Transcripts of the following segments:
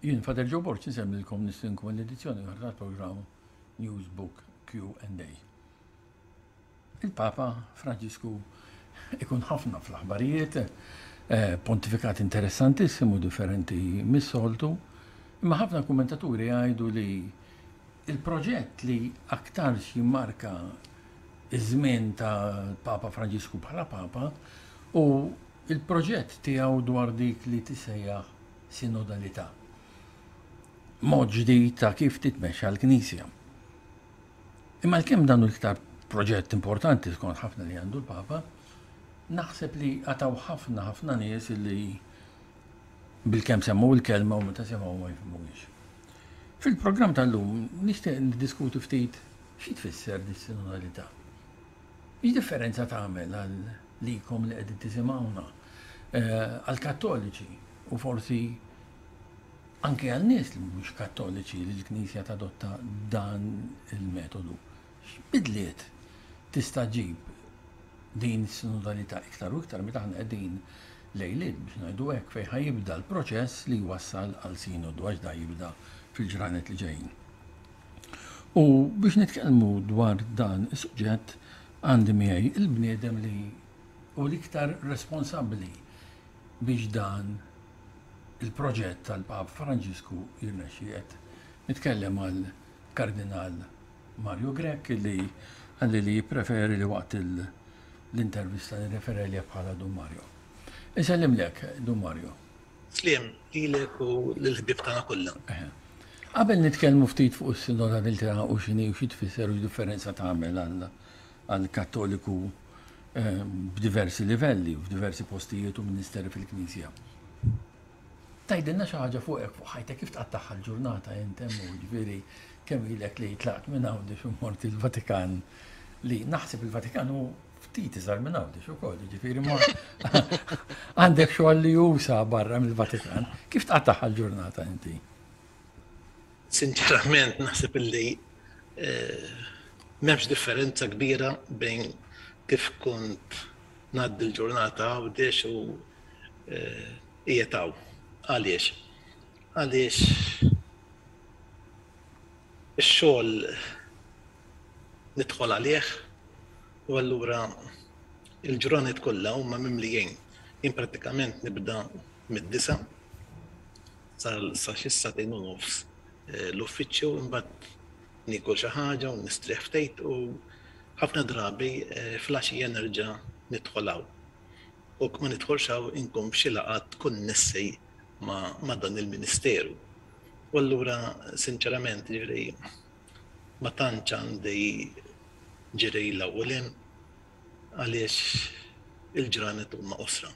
Jien Fader Joe Borch nsemmilkom nistinkom l-edizzjoni tal-programm Newsbook Q&A. Il-Papa Franġisku ikun ħafna fl-aħbarijiet, pontifikat interessantissimu differenti mis-soltu, imma ħafna kommentaturi għajdu li il-proġett li aktar jimmarka iż-żmien tal-Papa Franġisku bħala Papa u il-proġett tiegħu dwar dik li tissejjaħ sinodalità. Mod ġdid ta' kif titmexxa l-Knisja. Imma l-kemm dan l-iktar proġett importanti skont ħafna li għandu l-Papa, naħseb li għataw ħafna nies li bil-kemm semmu l-kelma u meta semmu ma jifhmuhiex. Fil-programm tal-lum nixtieq niddiskuti ftit xi tfisser dis-sinodalità. Xi differenza tagħmel għalikom li qegħdin tisimgħuna għall-Kattoliċi u forsi anke għal-nies li mhux Kattoliċi li l-Knisja tadotta dan il-metodu. X'bidliet tista' ġib din is-sinodalità iktar u iktar meta aħna qegħdin lejliet biex ngħidu hekk fejn ħajibda l-proċess li jwassal għal sinodu għax da jibda fil-ġranet li ġejjin. U biex nitkellmu dwar dan is-suġġett għandi miegħi il-bniedem li u l-iktar responsabbli biex dan il-proġett tal-Papa Franġisku jirnexxi qed nitkellem għal Kardinal Mario Grech li għalli li jippreferi li waqt l-intervista li referi bħala Dun Mario. Isellim lek, Dun Mario. Slim, lilek u l-ħbib tagħna kollha. Qabel nitkellmu ftit fuq is-sinodalità u x'inhi u xi tfisser u differenza tagħmel għall-Kattoliku b'diversi livelli u f'diversi postijiet u ministeri fil-Knisja. Tajdilna xi ħaġa fuqek fuq ħajtek kif tqattaħħa l-ġurnata intem u ġifieri kemm ilek li tlaqt minn hawndex u mort il-Vatikan li naħseb il-Vatikan hu ftit iżgħar minn hawndex ukoll, ġifieri ma għandek xogħol li jusa barra mill-Vatikan. Kif tqattaħħa l-ġurnata inti? Sinċerament naħseb illi m'hemmx differenza kbira bejn kif kont ngħaddi l-ġurnata għawdex u qiegħed. Għaliex? Għaliex ix-xogħol nidħol għalih u allura il-ġranet kollha huma mimlijin. Jien prattikament nibda mid-disa sa xi satejn u nofs l-uffiċċju imbagħad nikol xi ħaġa u nistrieħ ftit u ħafna drabi flaxija nerġa' nidħol hawn. U ma nidħolx hawn inkom b'xi laqgħat konnessi ma' dan il-Ministeru. U allura sinċerament ġifieri ma tantx għandi ġirej l-ewwelien għaliex il-ġranet huma qosra.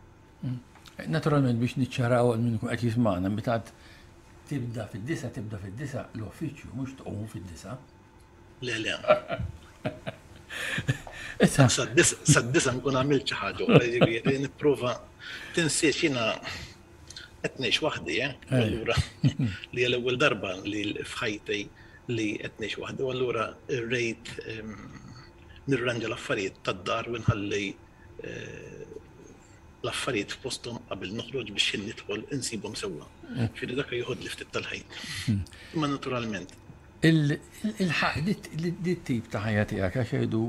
Naturalment biex niċċaraw għal min ikun qed jisma'na meta tibda fid-disa l-uffiċċju mhux tqum fid-disa. Le. Sad-disa nkun għamilt xi ħaġa, ġifieri nipprova tinsiex jiena qed ngħix waħdi, allura li l-ewwel darba li f'ħajti li qed ngħix waħdi u allura rrid nirranġa l-affarijiet tad-dar u nħalli l-affarijiet f'posthom qabel noħroġ biex nidħol insibhom sewwa. Ġifieri dak jieħodli ftit tal-ħin. Imma naturalment. Il-tip ta' ħajja tiegħek għax jgħidu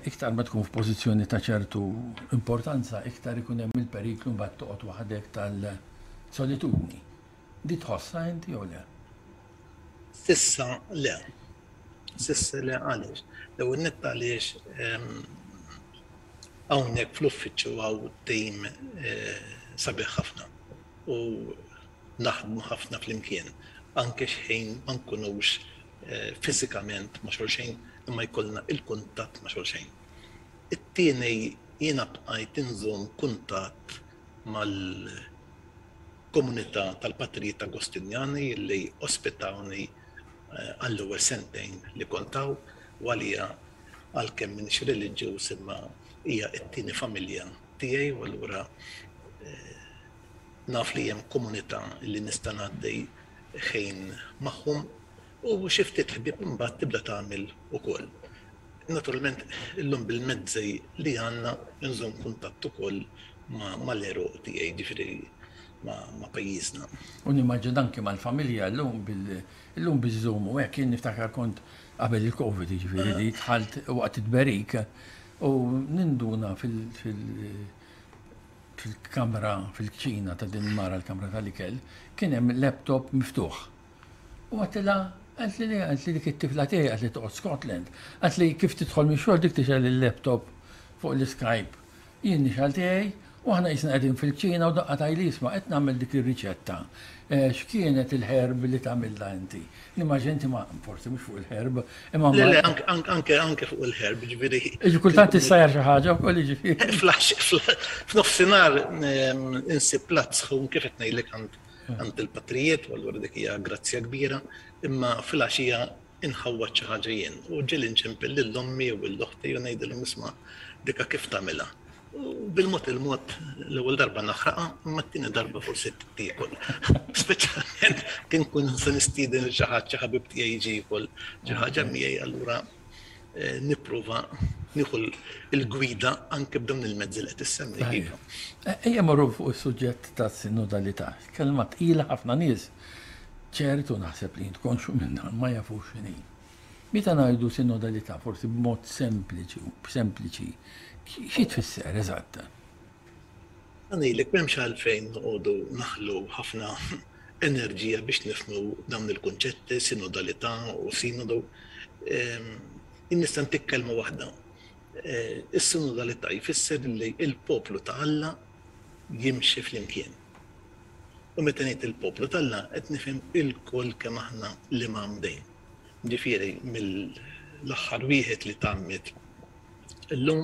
iktar ma tkun f'pożizzjoni ta' ċertu importanza, iktar ikun hemm il-periklu mbagħad toqgħod waħdek tal-solitudni. Di tħossha inti jew le? Sissa le. Għaliex. L-ewwel nett għaliex hawnhekk fl-uffiċċju hawn tim sabiħ ħafna u naħdmu ħafna flimkien. Anke xejn ma nkunux fiżikament ma' xulxejn imma jkollna il-kuntatt ma' xulxejn. It-tieni jiena bqajt inżomm kuntatt mal-komunità tal-Patrijiet Agostinjani li ospitawni għall-ewwel sentejn li kontaw u għalija għalkemm minix reliġjuż imma hija t-tieni familja tiegħi u allura naf li hemm komunità li nista' ngħaddi ħin magħhom u xi ftit ħbieb imbagħad tibda tagħmel ukoll. Naturalment illum bil-mezzi li għandna nżomm kuntatt ukoll mal-eruq tiegħi, ġifieri ma' pajjiżna. U nimmaġin anke mal-familja l-lum bil-Zoom u hekk jien niftakar kont qabel il-Covid ġifieri li dħalt waqt it-berik u ninduna fil-kamra fil-kċina ta' din il-mara l-kamra tal-ikel kien hemm laptop miftuħ. U għatila għalt li dik it-tifla tiegħi għalt li toqgħod Scotland. Għalt li kif tidħol minn xogħol dik tixel il-laptop fuq l-Skype. Jien nixal tiegħi u aħna jisna qegħdin fil-ċina u daqqa tajli isma' qed nagħmel dik ir-riċetta. X'kienet il-herb li tagħmilha inti? Nimmaġin inti ma forsi mhux fuq il-herb, imma Le, anke fuq il-herb, ġifieri. Kultant issajjar xi ħaġa wkoll jiġifieri. F'nofsinhar insib plazz ħun kif qed ngħidlek għand il-patrijiet u allura dik hija grazzja kbira, imma fil-għaxija inħawwad xi ħaġa jien u ġieli nċempel lill-ommi u l-oħti u ngħidilhom isma' dikha kif tagħmilha. Bil-mod il-mod l-ewwel darba naħraqa, imma t-tieni darba forsi tiekol. Speċjalment kien kun se nistieden xi ħabib tiegħi jiġi jkun xi ħaġa miegħi allura nipprova nieħu l-gwida anke b'dawn il-mezzi li qed issemmi. Ejja morru fuq is-suġġett tas-sinodalità. Kelma tqila ħafna nies ċertu naħseb li jintkonxu minnha ma jafux x'inhi. Meta ngħidu sinodalità forsi b'mod sempliċi, xi tfisser eżatt? Għanilek m'hemmx għalfejn noqogħdu naħlu ħafna enerġija biex nifhmu dawn il-kunċetti, sinodalità u sinodu. Nista' ntik kelma waħda. Is-sinodalità jfisser li l-poplu ta' Alla jimxi flimkien. U meta ngħid il-poplu ta' Alla qed nifhem il-koll kemm aħna l-imam dejn. Ġifieri mill-aħħar wieħed li tagħmmet illum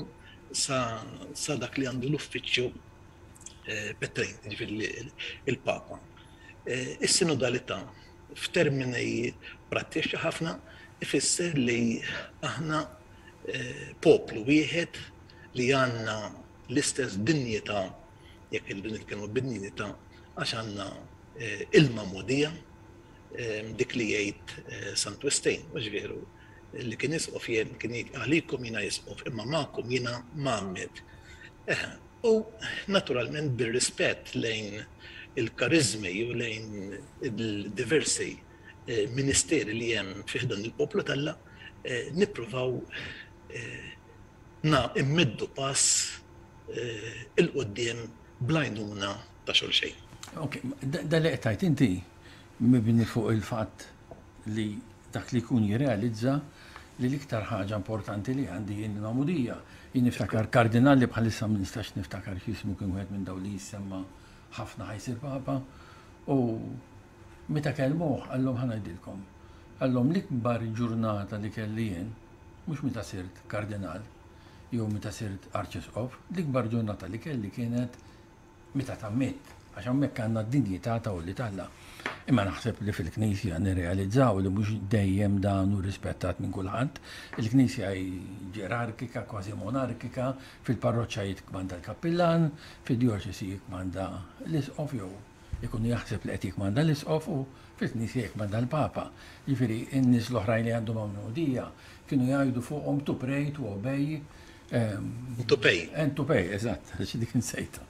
sa dak li għandu l-uffiċċju Petrejn, ġifieri il-Papa. Is-sinodalità f'termini prattiċi ħafna ifisser li aħna poplu wieħed li għandna l-istess dinjità jekk irridu nitkellmu bid-dinjità għax għandna il-mamudija dik li jgħid Sant Westejn, mhux veru li kien jisqof jien kien għalikom jiena jisqof imma magħkom jiena Muhammad. U naturalment bir-rispett lejn il-karizmi u lejn il-diversi ministeri li hemm fih dan il-poplu talla nippruvaw immeddu pass il-qudiem blajnuna ta' xulxejn. Ok, da li qtajt inti mibni fuq il-fatt li dak li kun jirrealizza li l-iktar ħaġa importanti li għandi jien mamudija. Jien niftakar kardinali bħalissa ma nistax niftakar x'ismu kien wieħed minn dawn li jissemma ħafna ħajsir papa u meta kellmuh għallhom ħanajdilkom. Għallhom l-ikbar ġurnata li kelli jien mhux meta sirt kardinal jew meta sirt arċisqof, l-ikbar ġurnata li kelli kienet meta tammiet għax hemmhekk għandna d-dinjità ta' li talla. Imma naħseb li fil-Knisja nirrealizzaw li mhux dejjem dan hu rispettat minn kulħadd. Il-Knisja ġerarkika, kważi monarkika, fil-parroċċja jikmanda l-kappillan, fid-djoċesi jikmanda l-isqof jew ikun jaħseb li qed jikmanda l-isqof u fil-Knisja jikmanda l-Papa. Jiġifieri n-nies l-oħrajn li għandhom mamnudija kienu jgħidu fuqhom to pray, to obey. To pay. And to pay, eżatt, xi dik insejta.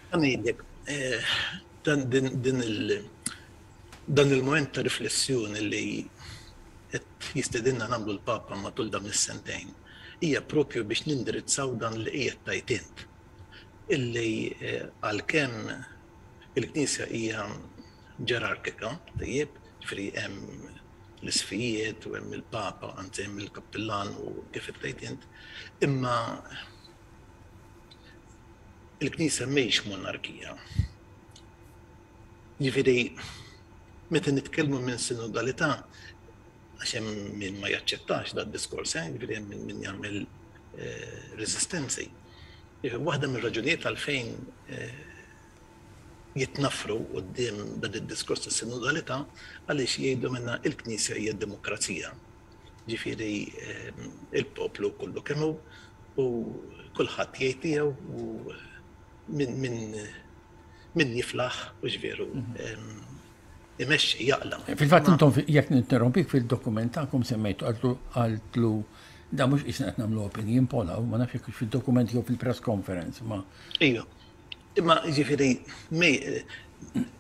Għanidek, dan il-moment ta' riflessjoni li qed jistedinna nagħmlu l-Papa matul dan is-sentejn hija propju biex nindirizzaw dan li qiegħed tajt int. Illi għalkemm il-Knisja hija ġerarkika, tajjeb, ġifieri hemm l-isfijiet u hemm il-Papa, anzi hemm il-Kappillan u kif tajt int, imma il-Knisja mhijiex monarkija. Jiġifieri meta nitkellmu minn sinodalità għax hemm min ma jaċċettax dan diskors, jiġifieri hemm min jagħmel resistenzi. Waħda mir-raġunijiet għalfejn jitnafru quddiem dan id-diskors tas sinodalità għaliex jgħidu minna il-Knisja hija d-demokrazija. Ġifieri il-poplu kollu kemm hu u kulħadd jgħid tiegħu u min jiflaħ u ġveru imexxi jaqla. Fil-fatt intom jekk ninterrompik fil-dokument tagħkom semmejtu għaltlu da mhux qisna qed nagħmlu opinion poll u ma nafx fil-dokument jew fil-press conference ma. Ejja. Imma ġifieri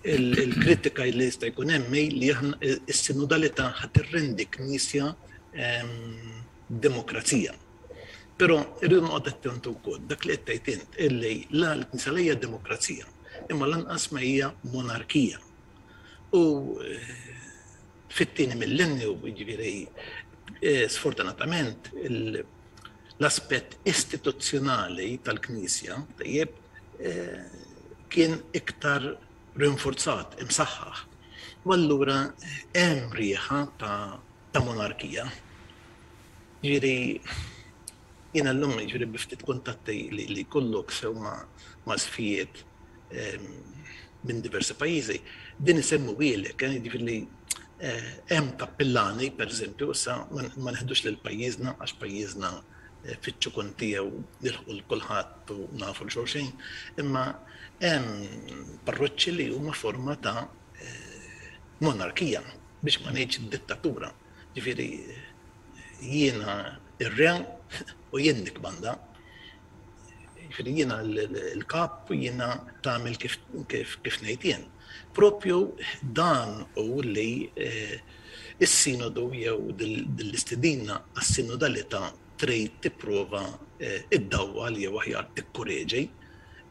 il-kritika li jista' jkun hemm li aħna is-sinodalità ħadd irrendi knisja demokrazija. Però irridu noqgħod attenti wkoll dak li qed tgħid int illi la l-knisja hija demokrazija, imma lanqas ma hija monarkija. U fit-tieni millenniu jiġifieri sfortunatament l-aspett istituzzjonali tal-Knisja tajjeb kien iktar rinforzat, imsaħħaħ. U allura hemm rieħa ta' monarkija. Jiġifieri jiena llum jiġifieri biftit kuntatti li jkollok sew ma' sfijiet minn diversi pajjiżi, din isemmu wielek, jiġifieri hemm kappillani, pereżempju, issa ma neħdux lil pajjiżna għax pajjiżna fitxu kontijaw nilħu l-kulħadd u nafu l-xorxejn, imma hemm parroċċi li huma forma ta' monarkija biex ma ngħidx dittatura. Ġifieri jiena ir-re u jien nikbanda. Ġifieri jiena l-kap u jiena tagħmel kif ngħid jien. Propju dan u li is-sinodu jew dil-istedina għas-sinodalità trid tipprova iddawwal jew aħjar tikkureġi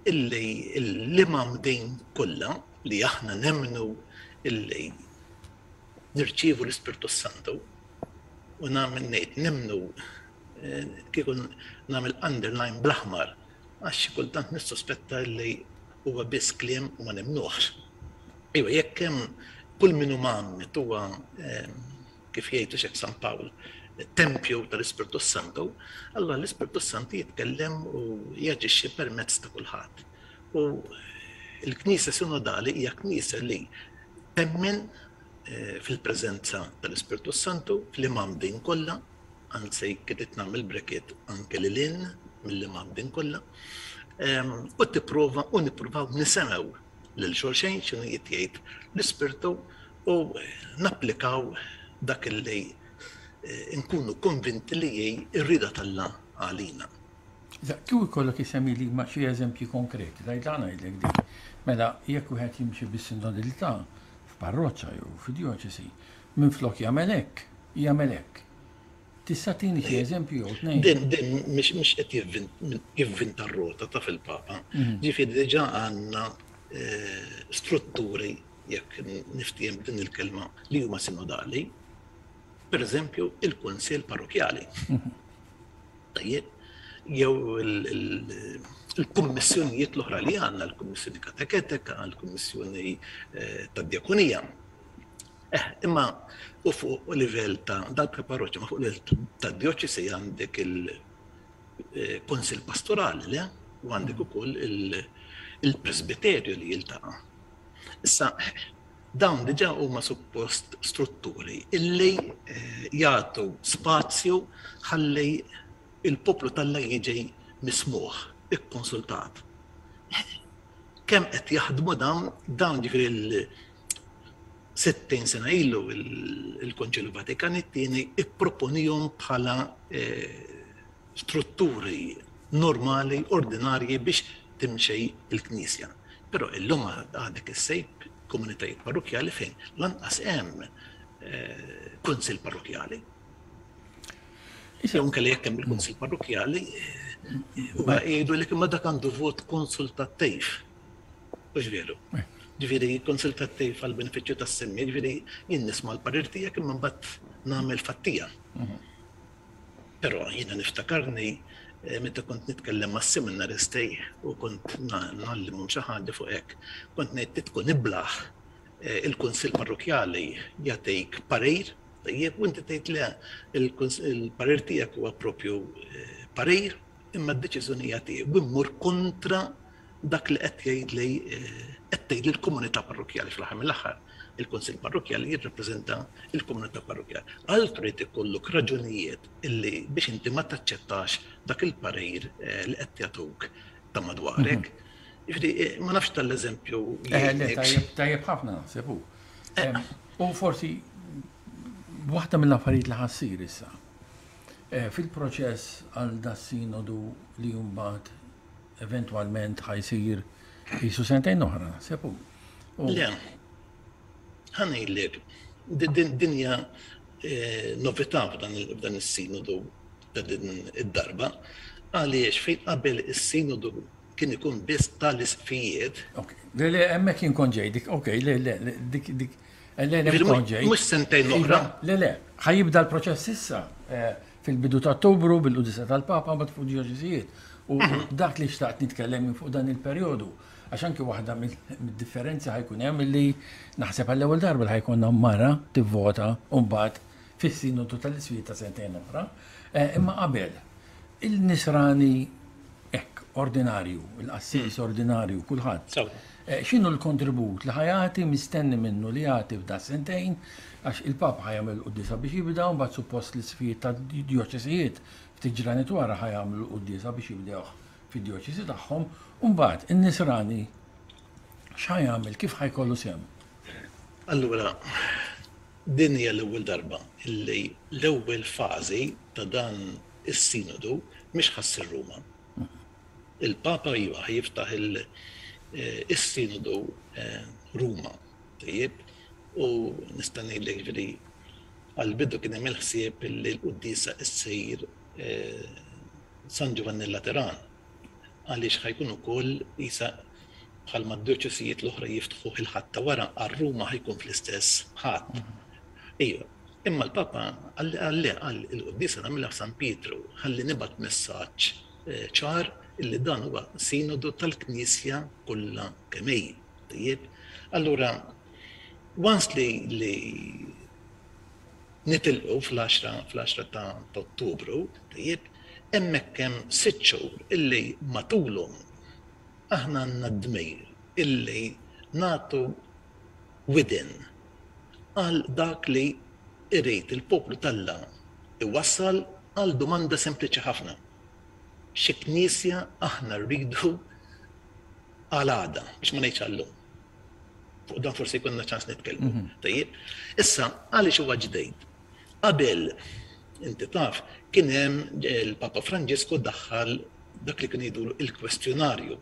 illi l-imam din kollha li aħna nemmnu illi nirċievu l-Ispirtu Santu u nagħmel ngħid nemmnu kieku nagħmel underline bl-aħmar għax xi kultant nissospetta li huwa biss kliem u ma nemmnuhx. Iva jekk hemm kull min hu magħmmet huwa kif jgħidu x'hekk San Pawl tempju tal-Ispirtu Santu, allora l-Ispirtu Santu jitkellem u jaġixxi permezz ta' kulħadd. U l-Knisja Sinodali hija knisja li temmen fil-preżenza tal-Ispirtu Santu fl-imam din kollha, anzi kienet nagħmel breket anke lil mill-imam din kollha, u tipprova u nippruvaw nisemgħu lil xulxejn x'inhu jgħid l-Ispirtu u napplikaw dak li nkunu konvinti li ir-rida tal-Alla għalina. Kieku jkollok isemmi li ma' xi eżempji konkreti, tgħidlana jgħidlek dik. Mela jekk wieħed jimxi bis-sinodalità f'parroċċa jew f'dijoċesi, minflok jagħmel hekk. Tista' tieni xi eżempju jew tnejn. Din mhix qed jivvinta r-rota ta' fil-Papa. Ġifieri diġà għandna strutturi jekk niftihem din il-kelma li huma sinodali. Per eżempju, il-Kunsill Parrokjali. Tajjeb, jew il-kummissjonijiet l-oħra li għandna, l-Kummissjoni Kateketika, l-Kummissjoni tad-Djakonija. Imma u fuq livell ta' dak parroċċja, ma fuq livell tad-djoċesi għandek il-Kunsill Pastorali le, u għandek ukoll il-Presbiterju li jiltaqa'. Issa dawn diġà huma suppost strutturi illi jagħtu spazju ħalli il-poplu tal-Alla jiġi mismuħ, ikkonsultat. Kemm qed jaħdmu dawn ġifieri 60 sena ilu il-Konċilju Vatikani II ipproponihom bħala strutturi normali, ordinarji biex timxej il-Knisja. Però illum għadek is-sejb komunitajiet parrokjali fejn lanqas hemm kunsill parrokjali. Anke li jekk hemm il-kunsill parrokjali huwa jgħidulek imma dak għandu vot konsultattiv. Mhux veru. Ġifieri konsultattiv għall benefiċċju tas-semmi, ġifieri jien nisma' l-parir tiegħek imma mbagħad nagħmel fattija. Però jiena niftakarni meta kont nitkellem mas-seminaristi u kont nagħallimhom xi ħaġa fuq hekk, kont ngħid tkun iblaħ il-kunsill parrokjali jagħtik parir, tajjeb u inti tgħid le il-parir tiegħek huwa proprju parir imma d-deċiżjoni tiegħek u mmur kontra dak li qed jgħidli qed tgħid lill-komunità parrokjali fl-aħħar mill-aħħar. Il-Kunsill Parrokjali jirrappreżenta il-komunità parrokjali. Altru jrid ikollok raġunijiet illi biex inti ma taċċettax dak il-parir li qed jagħtuk ta' madwarek. Jiġifieri ma nafx tal-eżempju. Tajjeb ħafna sebu. U forsi waħda mill-affarijiet li ħassir issa. Fil-proċess għal da sinodu li mbagħad eventwalment ħajsir Jisu sentejn oħra, sepu. Le, ħana jillek, dinja novità f'dan is-sinodu ta' din id-darba, għaliex fejn qabel is-sinodu kien ikun biss tal-isfijiet. Le, emmek kien konġej, dik, dik, Mux sentejn oħra. Le, ħajibda l-proċess issa fil-bidu ta' Ottubru bil-qudisa tal-Papa ma fuq ġorġiżijiet. U dak li xtaqt nitkellem fuq dan il-perjodu, għax anki waħda mid-differenzi ħajkun hemm li naħseb għall-ewwel darba li ħajkonna mara tivvota u mbagħad fis-sinodu tal-isfijiet ta' sentejn oħra. Imma qabel, il-nisrani ordinarju, il-qassis ordinarju, kulħadd. X'inhu l-kontribut li ħajati mistenni minnu li jagħti f'da sentejn għax il-Papa ħajamel qudiesa biex jibda u mbagħad suppost l-isfijiet tad-djoċesijiet ftit ġranet wara ħajamlu qudiesa biex jibdew fid-djoċesi tagħhom u mbagħad in-nisrani x'ħajamel kif ħajkollu sehem. Allura, din hija l-ewwel darba illi l-ewwel fażi ta' dan is-sinodu mhix ħassir Ruma. Il-Papa jiftaħ is-sinodu Ruma, tajjeb, u nista' ngħidlek ġifieri għall-bidu kien hemm il-ħsieb li l-qudiesa ssir San Giovanni Lateran għaliex ħajkun ukoll isa bħal mad-djoċesijiet l-oħra jiftħu il-ħatta wara għar-Ruma ħajkun fl-istess ħadd. Ejja, imma l-Papa għall il-qudiesa nagħmilha f'San Pietru ħalli nibgħat messaġġ ċar illi dan huwa sinodu tal-Knisja kollha kemm hi. Tajjeb, allura once li nitilqu fl-10 ta' Ottubru, tajjeb, hemmhekk hemm 6 xhur illi matulhom aħna għandna d-dmejr illi nagħtu widin għal dak li irid il-poplu Alla iwassal għal domanda sempliċi ħafna. Xi knisja aħna rridu għal għada biex ma ngħidx għallum. Fuq dan forsi jkollna ċans nitkellmu. Tajjeb, issa għaliex huwa ġdejd. Qabel inti taf kien hemm il-Papa Franġisku daħħal dak li kien jgħidu il-kwestjonarju.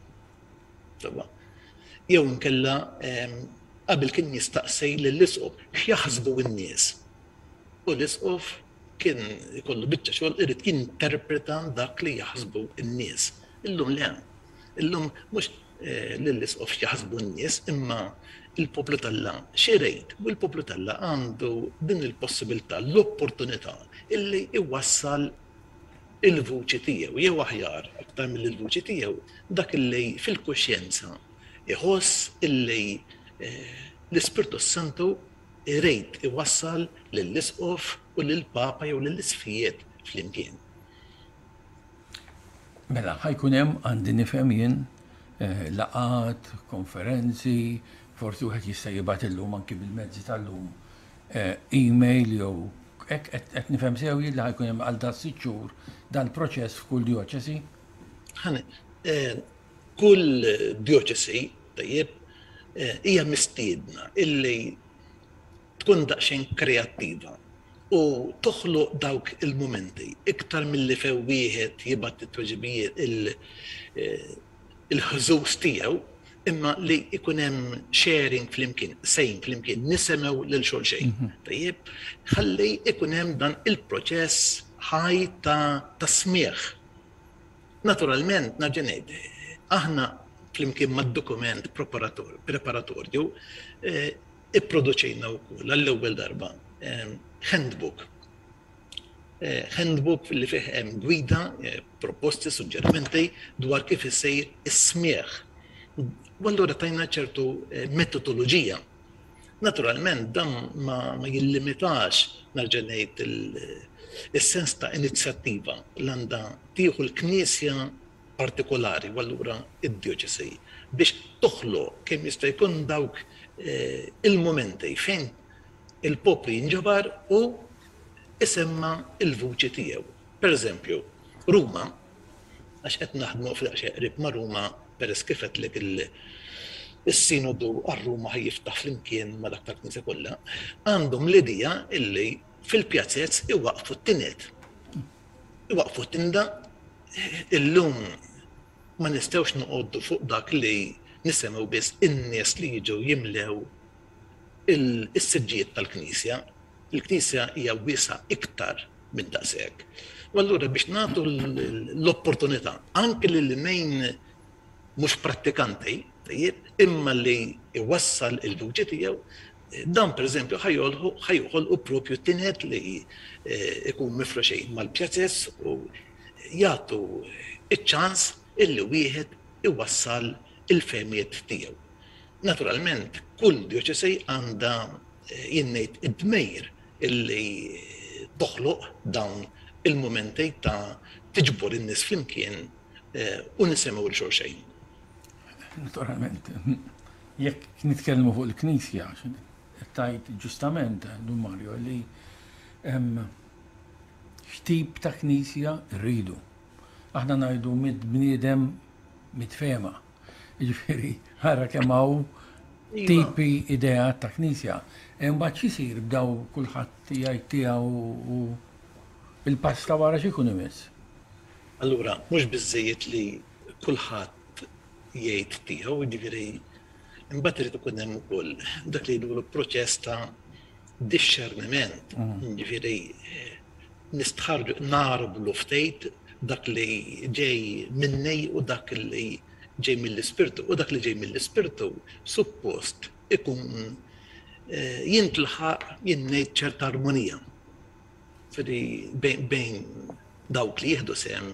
Jew inkella qabel kien jistaqsej lill-isqof x'jaħsbu n-nies. U l-isqof kien ikollu biċċa xogħol irid jinterpreta dak li jaħsbu n-nies. Illum le, illum mhux lill-isqof x'jaħsbu n-nies, imma il-poplu Alla xirejt u l-poplu Alla għandu din il-possibilità, l-opportunità illi iwassal il-vuċi tiegħu jew aħjar aktar mill-vuċi tiegħu dak illi fil-kuxjenza iħoss illi l-Ispirtu Santu irejt iwassal lill-isqof u lill-Papa jew lill-isfijiet flimkien. Mela, ħajkun hemm għandi nifhem jien laqat, konferenzi, forsi wieħed jista' jibgħat illum anki bil-mezzi tal-lum email jew hekk qed nifhem sewwi li ħajkun hemm għal dan 6 xhur dan proċess f'kull djoċesi? Kull djoċesi tajjeb hija mistiedna illi tkun daqsxejn kreattiva u toħloq dawk il-momenti iktar milli few wieħed jibgħat it-tweġibijiet il-ħżus tiegħu imma li ikun hemm sharing flimkien, sejn flimkien, nisemgħu lil xulxejn. Tajjeb, ħalli ikun hemm dan il-proċess ħaj ta' smieħ. Naturalment, narġa' ngħid, aħna flimkien mad-dokument preparatorju ipproduċejna wkoll għall-ewwel darba handbook. Handbook li fih hemm gwida, proposti, suġġerimenti dwar kif isejr is-smieħ. U allura tajna ċertu metodoloġija. Naturalment, dan ma jillimitax narġa' ngħid is-sens ta' inizjattiva li għandha tieħu l-Knisja partikolari u allura id-djoċesi biex toħloq kemm jista' jkun dawk il-momenti fejn il-poplu jinġabar u isemma il-vuċi tiegħu. Pereżempju, Ruma, għax qed naħdmu fl-għaxeq qrib ma' Ruma peress kif qedlek is-sinodu għar-Ruma ħajjiftaħ flimkien ma' dak tal-Knisja kollha, għandhom l-idea illi fil-pjazzezz iwaqfu t-tiniet. Iwaqfu t-tinda illum ma nistgħux noqogħdu fuq dak li nisimgħu biss in-nies li jiġu jimlew is-siġġijiet tal-Knisja. Il-Knisja hija wiesa iktar minn daqshekk. U allura biex nagħtu l-opportunità anke lil min mhux prattikanti, imma li iwassal il-vuċi tiegħu, dan pereżempju ħajjoħolqu propju tinet li ikun mifruxejn mal-pjazzess u jagħtu iċ-ċans illi wieħed iwassal il-fehmiet tiegħu. Naturalment, kull dioċesej għandha jinnejt id-dmejr illi toħloq dawn il-momenti ta' tiġbor in-nies flimkien u nisimgħu l-xulxejn. Naturalment, jekk nitkellmu fuq il-Knisja, tajt ġustament, Mario, li x'tip ta' Knisja rridu. Aħna ngħidu mid-bniedem mitfema. Jiġifieri ħara kemm hawn tipi idea ta' Knisja. Imbagħad x'isir bdew kulħadd jgħid tiegħu u il-pass ta' wara x'ikun imiss. Allura, mhux biżżejjed li kulħadd jgħid tiegħu, jiġifieri imbagħad irid ikun hemm ukoll dak li jgħidu proċess ta' discerniment. Jiġifieri nistħarġu narblu ftejt dak li ġej minnej u dak li ġej mill-ispirtu u dak li ġej mill-ispirtu suppost ikun jintlaħaq jinnejt ċerta armonija bejn dawk li jieħdu sehem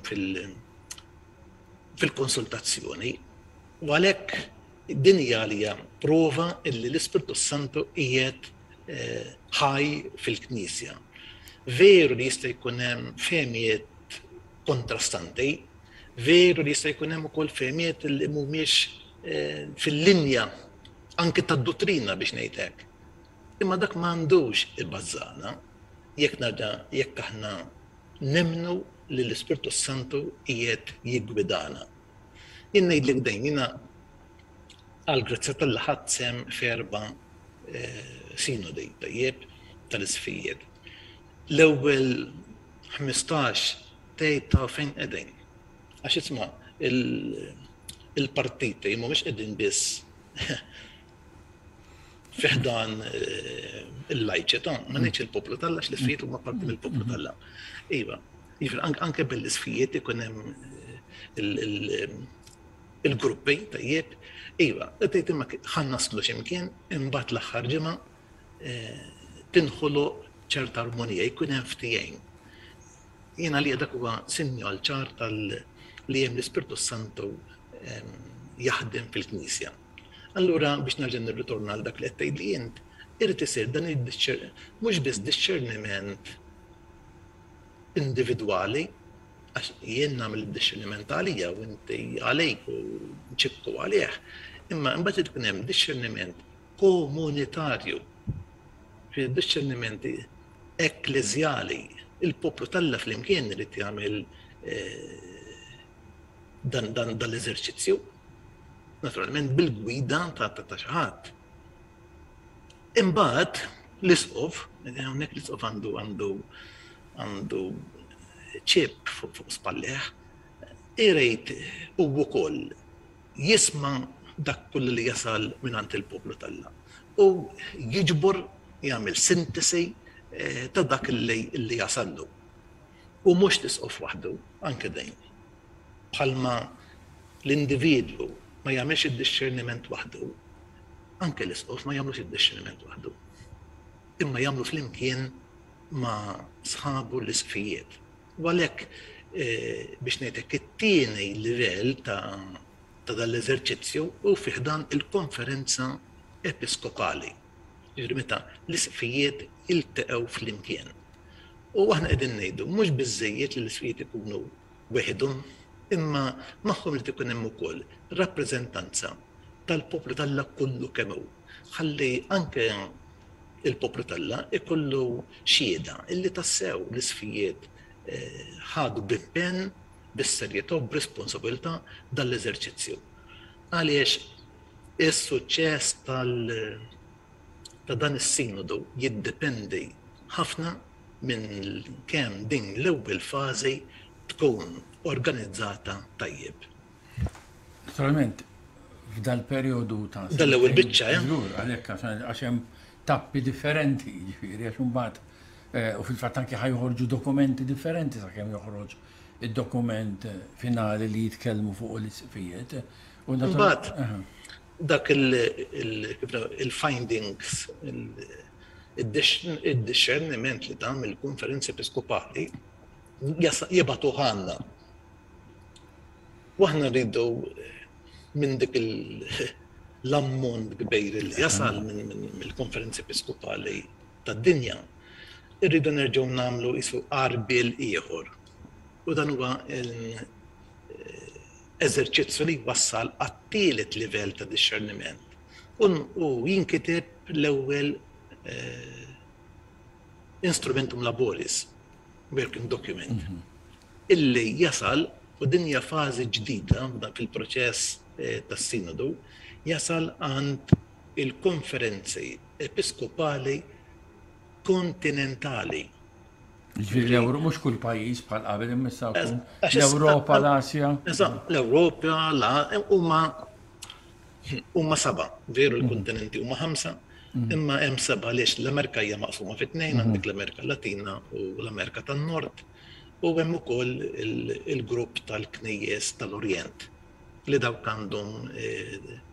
fil-konsultazzjoni u għalhekk din hija għalija prova illi l-Ispirtu Santu qiegħed ħaj fil-Knisja. Veru li jista' jkun hemm fehmijiet kontrastanti, veru li jista' jkun hemm ukoll fehmijiet li mhumiex fil-linja anke tad-dottrina biex ngħid hekk. Imma dak m'għandux ibbażżana jekk aħna nemnu li l-Ispirtu Santu qiegħed jiggwidana. Jien ngħidlek dejjem jiena għall-grazzja tal ħadd sehem f'erba' sinodi tajjeb tal-isfijiet. L-ewwel 15 tgħid fejn qegħdin. Għax isma' il-partiti mhumiex qegħdin biss fiħdan il-lajċità, ma ngħidx il-poplu Talla l-isfijiet huma parti mill-poplu Talla. Iva, anke bil-isfijiet ikun hemm il-gruppi tajjeb. Iva, tgħid imma ħan naslu x'imkien imbagħad l-aħħar ġimgħa tinħoloq ċerta armonija, jkun hemm ftehim. Jiena li dak huwa sinjal ċar li hemm l-Ispirtu Santu jaħdem fil-Knisja. Allura biex nerġa' nirritorna għal dak li qed tgħidli int, irid isir dan mhux biss discerniment individwali, għax jien nagħmel id-discerniment għalija u inti għalejk u nċikku għalih, imma mbagħad ikun hemm discerniment komunitarju, discernimenti ekklesjali, il-poplu Talla flimkien irid jagħmel dan l-eżerċizzju, naturalment bil-gwida ta' xi ħadd. Imbagħad l-isqof, hawnhekk l-isqof għandu ċib fuq spalleh, irid u wkoll jisma' dak kull li jasal mingħand il-poplu Talla u jiġbor jagħmel sintesi ta' dak li jasallu. U mhux tisqof waħdu, anke dejn. Bħalma l-individwu ma jagħmilx id-discerniment waħdu, anke l-isqof ma jagħmlux id-discerniment waħdu. Imma jagħmlu flimkien ma' sħabu l-isfijiet. U għalhekk biex ngħidlek it-tieni livell ta' dal-eżerċizzju u fih dan il-konferenza episkopali. Meta l-isfijiet iltaqgħu flimkien. U aħna qegħdin ngħidu mhux biżżejjed li l-isfijiet ikunu weħidhom, imma magħhom li tkun hemm ukoll rappreżentanza tal-poplu Talla kollu kemm hu. Ħalli anke il-poplu Talla ikollu xhieda illi tassew l-isfijiet ħadu b'impenn, bis-serjetà u b'responsabilità dal-eżerċizzju. Għaliex is-suċċess ta' dan is-sinodu jiddependi ħafna minn kemm din l-ewwel fażi tkun organizzata tajjeb. Naturalment, f'dal-perjodu ta' Dal-ewwel biċċa, Żgur, għalhekk għax hemm tappi differenti, ġifieri għax imbagħad u fil-fatt anke ħajħorġu dokumenti differenti sakemm joħroġ id-dokument finali li jitkellmu fuq l-isfijiet. Imbagħad dak il-findings, id-discerniment li tagħmel il-konferenzi episkopali jibgħatu ħanna. U aħna rridu minn dik l-ammont kbir li jasal mill-konferenzi episkopali tad-dinja, irridu nerġgħu nagħmlu isu qarbil ieħor. U dan huwa eżerċizzju li wassal għat-tielet livell ta' discerniment. U jinkiteb l-ewwel instrumentum laboris, working document, illi jasal u dinja fażi ġdida fil-proċess tas-sinodu, jasal għand il-konferenzi episkopali kontinentali. Ġifieri mhux kull pajjiż bħal qabel imissa l-Ewropa, l-Asja. L-Ewropa, huma saba', veru l-kontinenti huma 5, imma hemm 7 għaliex l-Amerika hija maqsuma fit-tnejn, għandek l-Amerika Latina u l-Amerika tan-Nord, u hemm ukoll il-grupp tal-Knejjes tal-Orjent li dawk għandhom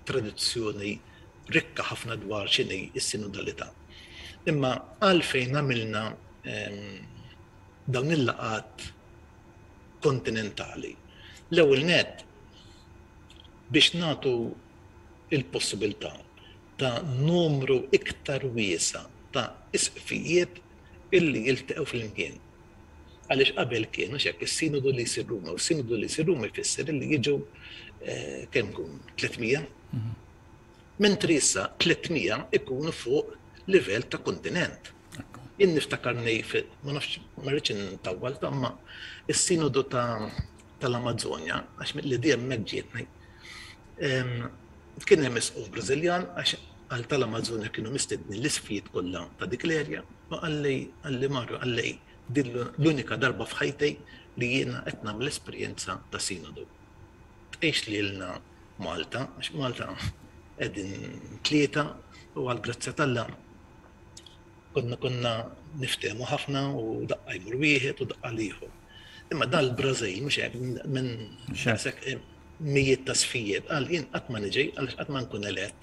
tradizzjoni rikka ħafna dwar x'inhi s-sinodalità. Imma għalfejn għamilna dawn il-laqat kontinentali. L-ewwel net biex nagħtu il-possibilità ta' numru iktar wiesa ta' isqfijiet illi jiltaqgħu flimkien. Għaliex qabel kienu x'hekk is-sinodu li jsir Ruma, u s-sinodu li jsir Ruma jfisser illi jiġu kemm kun 300. Mentri issa 300 ikunu fuq livell ta' kontinent. Jien niftakarni ma nafx ma rridx intawwal imma is-sinodu tal-Amazzonja għax mill-idea hemmhekk ġietni. Kien hemm isquf Brażiljan għax għal tal-Amazzonja kienu mistednin l-isfijiet kollha ta' dik l-erja u għalli marru għalli din l-unika darba f'ħajtej li jiena qed nagħmel esperjenza ta' sinodu. Tgħix lilna Malta, għax Malta qegħdin 3 u għall-grazzja tal-Alla konna niftehmu ħafna u daqqa jmur wieħed u daqqa ieħor. Imma dan l-Brażil mhux hekk minn mijiet ta' sfijiet, qal jien qatt ma niġi għaliex qatt ma nkun elett.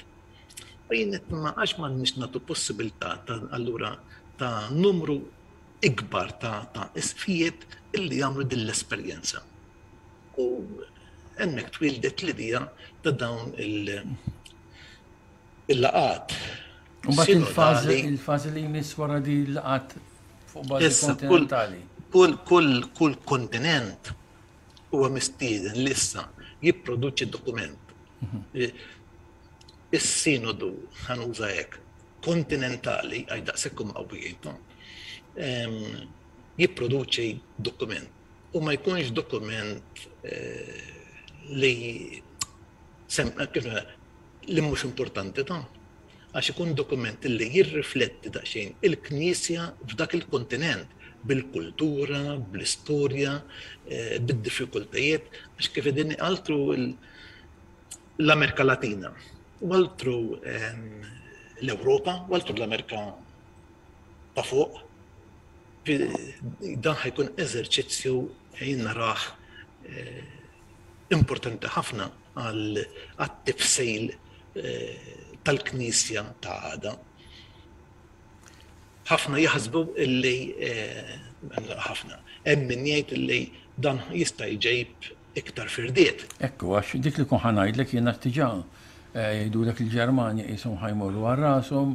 U jien qed ma għax ma nix nagħtu possibilità allura ta' numru ikbar ta' sfijiet illi jagħmlu din l-esperjenza. U hemmhekk twildet l-idea ta' dawn il-laqat. Mbagħad il-fażi li jmiss wara di l-laqat fuq bażi kontinentali. Kull kontinent huwa mistieden li issa jipproduċi dokument. Is-sinodu ħanuża hekk kontinentali għaj daqshekk qawwijin jipproduċi dokument. U ma jkunx dokument li mhux importanti għax ikun dokument li jirrifletti daqsxejn il-Knisja f'dak il-kontinent bil-kultura, bl-istorja, bid-diffikultajiet, għax kif qegħdin altru l-Amerika Latina, u altru l-Ewropa, u altru l-Amerika ta' fuq. Dan ħajkun eżerċizzju jien naraħ importanti ħafna għat-tifsejl tal-Knisja ta' għada. ħafna jaħsbu illi hemm min jgħid illi dan jista' jġejb iktar firdiet. Ekku għax dik li kun ħanajdlek jiena tiġà jgħidulek il-Ġermanja qishom ħajmorru għal rashom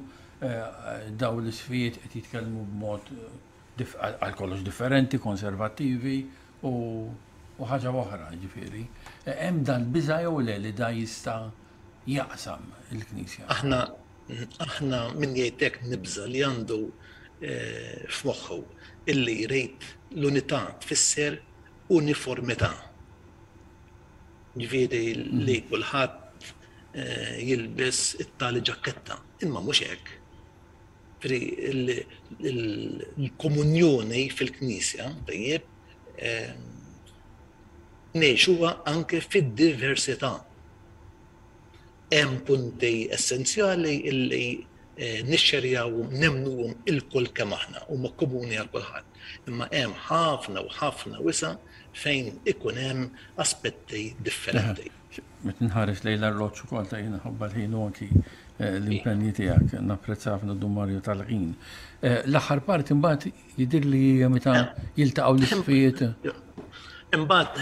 daw l-isfijiet qed jitkellmu b'mod għal kollox differenti, konservattivi u ħaġa oħra, ġifieri. Hemm dan biża' jew le li da jista' jaqsam il-Knisja. Aħna min jgħidlek nibża li għandu f'moħħu illi jrid l-unità tfisser uniformità. Ġifieri li kulħadd jilbes it-tali ġaketta, imma mhux hekk. Il-komunjoni fil-Knisja tajjeb ngħixuha anke fid-diversità. hemm punti essenzjali illi nixxerjaw nemnuhom il-kull kemm aħna huma komuni għal kulħadd. Imma hemm ħafna u ħafna wisa fejn ikun hemm aspetti differenti. Met nħares lejla r-roċ ukoll ta' jiena ħobba l-ħin u anki l-impenji tiegħek, napprezza ħafna d-dummarju tal-ħin. L-aħħar parti imbagħad jidir li meta jiltaqgħu l-isfijiet. Imbagħad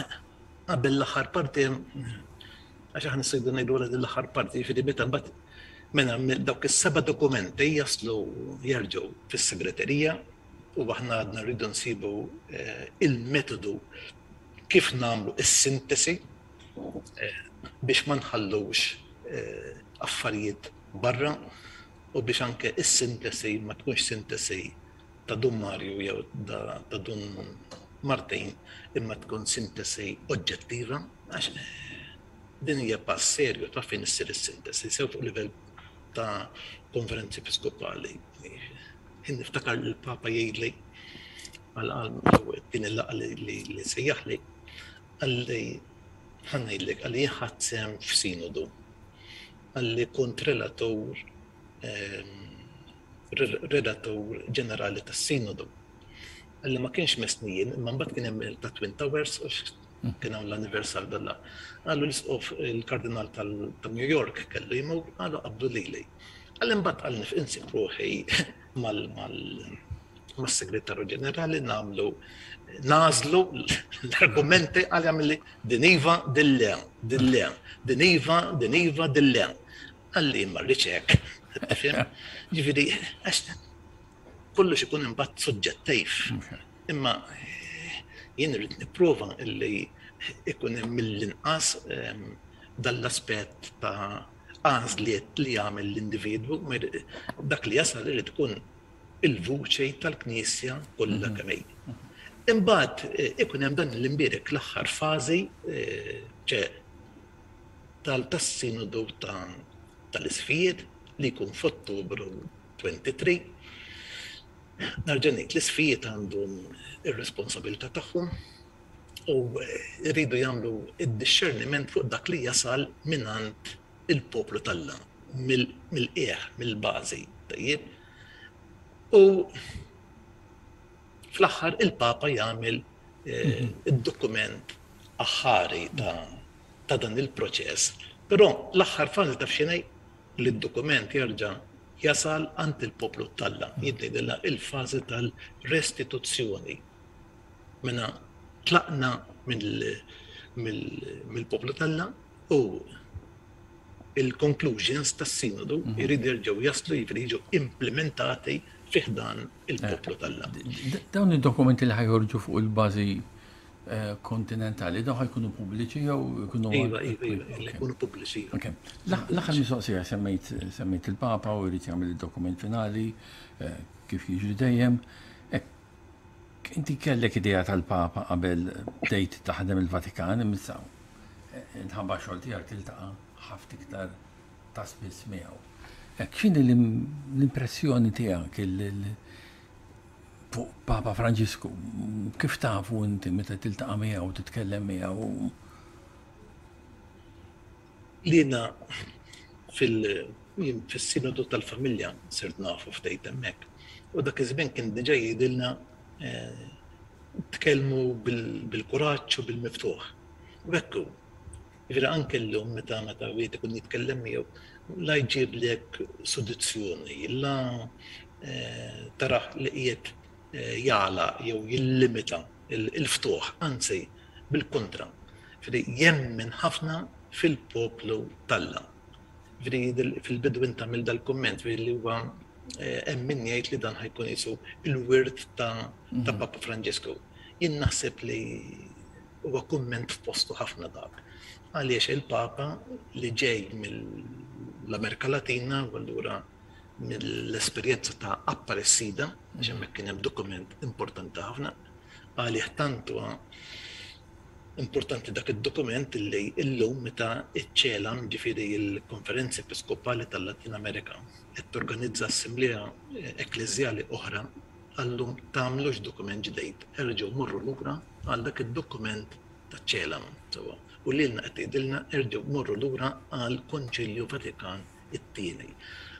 qabel l-aħħar parti għax aħna nsejdu ngħidu l-aħħar parti jiġifieri meta mbagħad mela dawk is-seba' dokumenti jaslu jerġgħu fis-segreterija u aħna għadna rridu nsibu il-metodu kif nagħmlu is-sintesi biex ma nħallux affarijiet barra u biex anke is-sintesi ma tkunx sintesi ta' Dun Marju jew ta' Dun Martin imma tkun sintesi oġġettiva għax din hija pass serju ta' fejn issir is-sintesi sew fuq livell ta' konferenzi episkopali. Niftakar il-Papa jgħidli għal din il-laqgħa li sejjaħli għalli ħannajdlek għalli jħadsem f'sinodu għalli kont redatur ġenerali tas-sinodu għalli ma kienx mesnijin imma mbagħad kien hemm ta' Twin Towers kien hawn l-anniversar dalla għallu l-isqof il-kardinal ta' New York kellu jimgħu għallu qabdu lili għalli mbagħad għal nifqinsib ruħi mas-segretarju ġenerali nażlu l-argumenti għal jagħmel diniva dillem, diniva dillem. Għalli marriċ hekk. Ġifieri kollox ikun imbagħad suġġettiv. Imma jien irrid nipprova illi ikun hemm mill-inqas dall-aspett ta' għażliet li jagħmel l-individwu dak li jasal irid ikun il-vuċi tal-Knisja kollha kemm hi. Imbagħad ikun hemm dan l-imbierek l-aħħar fażi tas-sinodu tal-isfijiet li jkun f'Ottubru 23. Narġa' ngħid l-isfijiet għandhom ir-responsabilità tagħhom u rridu jagħmlu id-discerniment fuq dak li jasal mingħand il-poplu tal-Alla mill-qiegħ, mill-bażi. Tajjeb. U fl-aħħar il-Papa jagħmel id-dokument aħħari ta' dan il-proċess. Però l-aħħar fażi taf x'inhi li d-dokument jerġa' jasal għand il-poplu tal-Alla. Jiddejdilha il-fażi tal-restituzzjoni. Mela tlaqna mill-poplu tal-Alla u il-conclusions tas-sinodu jridu jerġgħu jaslu jiġu implementati fiħdan il-poplu tal-Alla. Dawn id-dokumenti li ħajħorġu fuq il-bażi kontinentali, dawn ħajkunu pubbliċi jew ikunu jkunu pubbliċi. L-aħħar mistoqsija semmejt il-Papa u jrid jagħmel id-dokument finali kif jiġri dejjem. Inti kellek idea tal-Papa qabel bdejt taħdem il-Vatikan imissa inħabba xogħol tiegħek tiltaqa' ħafna iktar ta' spiss miegħu. X'inhi l-impressjoni tiegħek fuq Papa Franġisku? Kif tafu inti meta tiltaqa' miegħu titkellem miegħu? Liena fis-sinodu tal-familja sirt nafu f'dejt hemmhekk. U dak iż-żmien kien diġà jgħidilna tkellmu bil-kuraġġ u bil-miftuħ. U hekk hu. Jiġifieri anke llum meta wieħed ikun jitkellem miegħu la jġiblek soluzzjoni, la taraħ li qiegħed jagħla jew jillimita il-ftuħ, anzi bil-kontra. Jemmen ħafna fil-poplu tal-Alla. Fil-bidu tagħmel dal-kumment li huwa hemm min jgħid li dan ħajkun isu il-wirt ta' Papa Franġisku. Jien naħseb li huwa kumment f'postu ħafna dak. Għaliex il-Papa li ġej mill-Amerika Latina u allura mill-esperjenza ta' Apparecida, għax hemmhekk kien hemm dokument importanti ħafna, għalih tantu importanti dak id-dokument li llum meta iċċelam ġifieri l-Konferenza Episkopali tal-Latin Amerika qed torganizza assembleja ekklesjali oħra għallhom tagħmlux dokument ġdejt, erġgħu morru lura għal dak id-dokument taċ-ċelam. u li l-na għetidilna irġu morru l-ura għal Konċilju Vatikan it-tieni.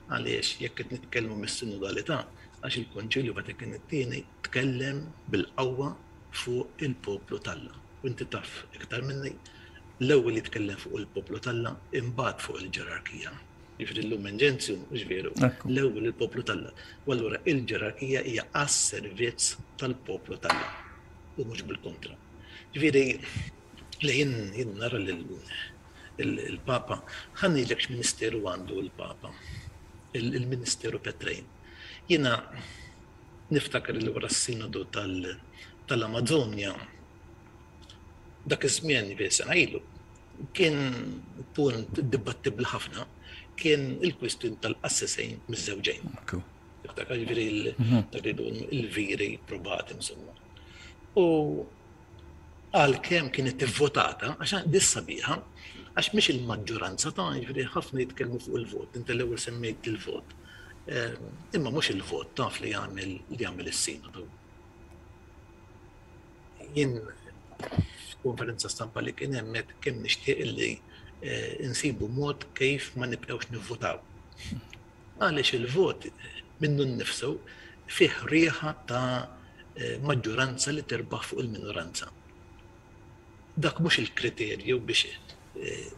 Għaliex jekk qed nitkellmu mis-sinodalità, għax il-Konċilju Vatikan it-tieni tkellem bil-qawwa fuq il-poplu Talla. U inti taf iktar minni l-ewwel li tkellem fuq il-poplu Talla imbagħad fuq il-ġerarkija. Jiġri l-Lumen Gentium mhux veru, l-ewwel il-poplu Talla. U allura il-ġerarkija hija għas-servizz tal-poplu Talla u mhux bil-kontra. Jiġri li jien nara il-Papa ħannilek x'ministeru għandu il-Papa, il-Ministeru Petrejn. Jiena niftakar li wara s-sinodu tal-Amazonja dak iż-żmien sena ilu kien punt dibattibli ħafna kien il-kwistjoni tal-assessejn miż-żewġejn. Niftakar il-viri probati insomma. U għalkemm kienet ivvotata għax dissa biha għax mhix il-maġġoranza ta' jiġifieri ħafna jitkellmu fuq il-vot, inti l-ewwel semmejt il-vot. Imma mhux il-vot taf li jagħmel is-sinodu. Jien f'konferenza stampa li kien hemmhekk kemm nixtieq li insibu mod kif ma nibqgħux nivvotaw. Għaliex il-vot minnu nnifsu fih rieħa ta' maġġoranza li terbaħ fuq il-minoranza. Dak mhux il-kriterju biex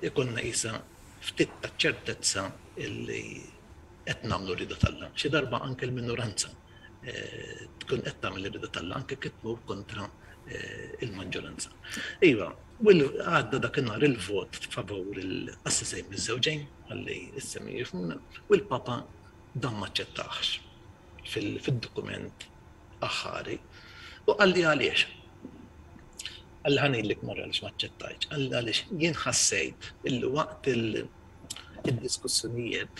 ikonna isa ftit ta' ċertezza illi qed nagħmlu rida Talla. Xi darba anke l-minoranza tkun qed tagħmel rida Talla anke kitmu kontra il-maġġoranza. Iva, għadda dakinhar il-vot favur il-assessejn miż-żewġejn ħalli issemmi jifhmuna u l-Papa dan ma ċċettaħx fid-dokument aħħari u qalli għaliex. Għalli ħanejlek marra għaliex ma ċċettajx, għalli għaliex jien ħassejt illi waqt il-diskussjonijiet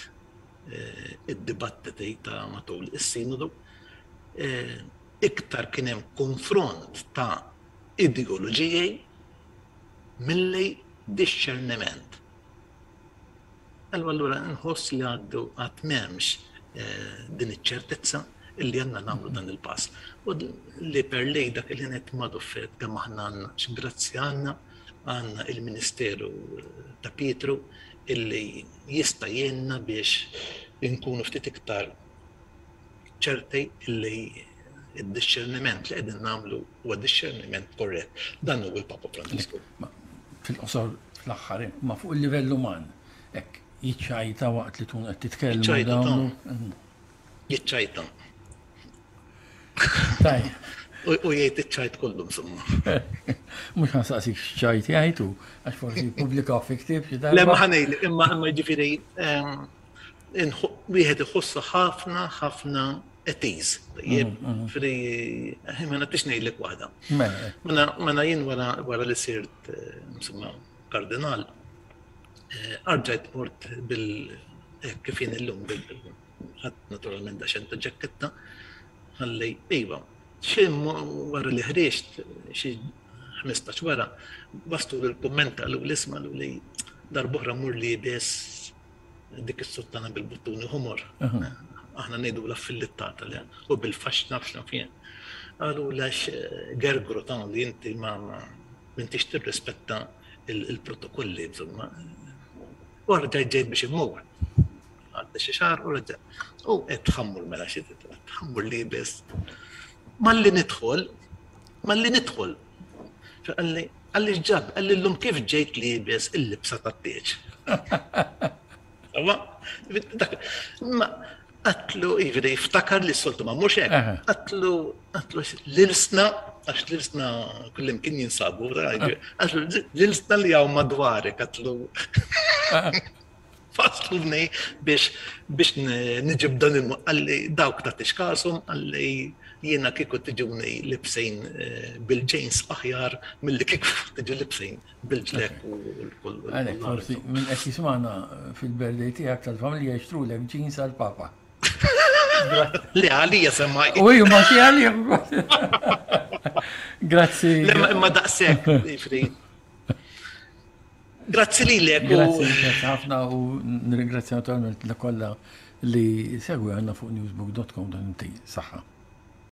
id-dibattiti ta' matul is-sinodu iktar kien hemm konfront ta' ideoloġiji milli disċerniment. Allura nħoss li għaddu għad m'hemmx din iċ-ċertezza illi għandna nagħmlu dan il-pass. U li per lej dak li qed madu fett kemm aħna għandna x'grazzi għandna il-Ministeru ta' Pietru illi jista' jgħinna biex inkunu ftit iktar ċerti illi id-disċerniment li qegħdin nagħmlu huwa disċerniment korrett. Dan huwa l-Papa Franġisku. Fil-qosor fl-aħħar, ma fuq il-livell uman, hekk jiċċajta waqt li tkun qed titkellmu dawn. Jiċċajta. Tajjeb. U jgħid iċ-ċajt kollu insomma. Mhux ħansaqsik x'ċajt jgħidu għax forsi pubblika f'iktieb xi darba. Le ma ħanejlek, imma jiġifieri wieħed iħossu ħafna ettiż. Fri ma nagħtix ngħidlek waħda. Mela jien wara li sirt insomma kardinal arġajt mort kif jien illum ħadd naturalment għaxen ta' ġakketta ħalli iva. Xi wara li ħriġt xi 15 wara bastu l-kummenta għalu l-isma għalu li darb'oħra mur li bes dik is-sottana bil-buttuni humor. Aħna ngħidu l-affillittata li u bil-faxx nafxna fien. Għalu lax gergru ta' li inti ma m'intix tirrispetta il-protokolli insomma. U ġejt biex immur. Għadda xi xahar u reġa'. U qed tħammur mela xi tħammur li bes. Malli nidħol. Għalli ġab, għalli l-lum kif ġejt li bes il-libsa tat-tieġ. Ma għatlu, jivri, jiftakar li s-soltu ma mux hekk. Għatlu l-ilsna, għax l-ilsna kullim kien jinsabu, għatlu l-ilsna li għaw madwarek, għatlu. Faslubni biex nġib dan għalli dawk ta' t-iċkasum, għalli jiena kiku tiġuni libsejn bil-ġejns aħjar mill-li kiku tiġu libsejn bil-ġlek u l-kull. Għalek, forsi, minn qed jismana fil-berdej tiegħek tal-familja jixtrulek ġins għal-Papa. Li għalija semmaj. U ma ti għalija. Grazzi. Imma daqsek, ifri. Grazzi li l-ek. Grazzi ħafna u nirringrazzja naturalment l-kolla li segwi għanna fuq newsbook.com dan inti saħħa.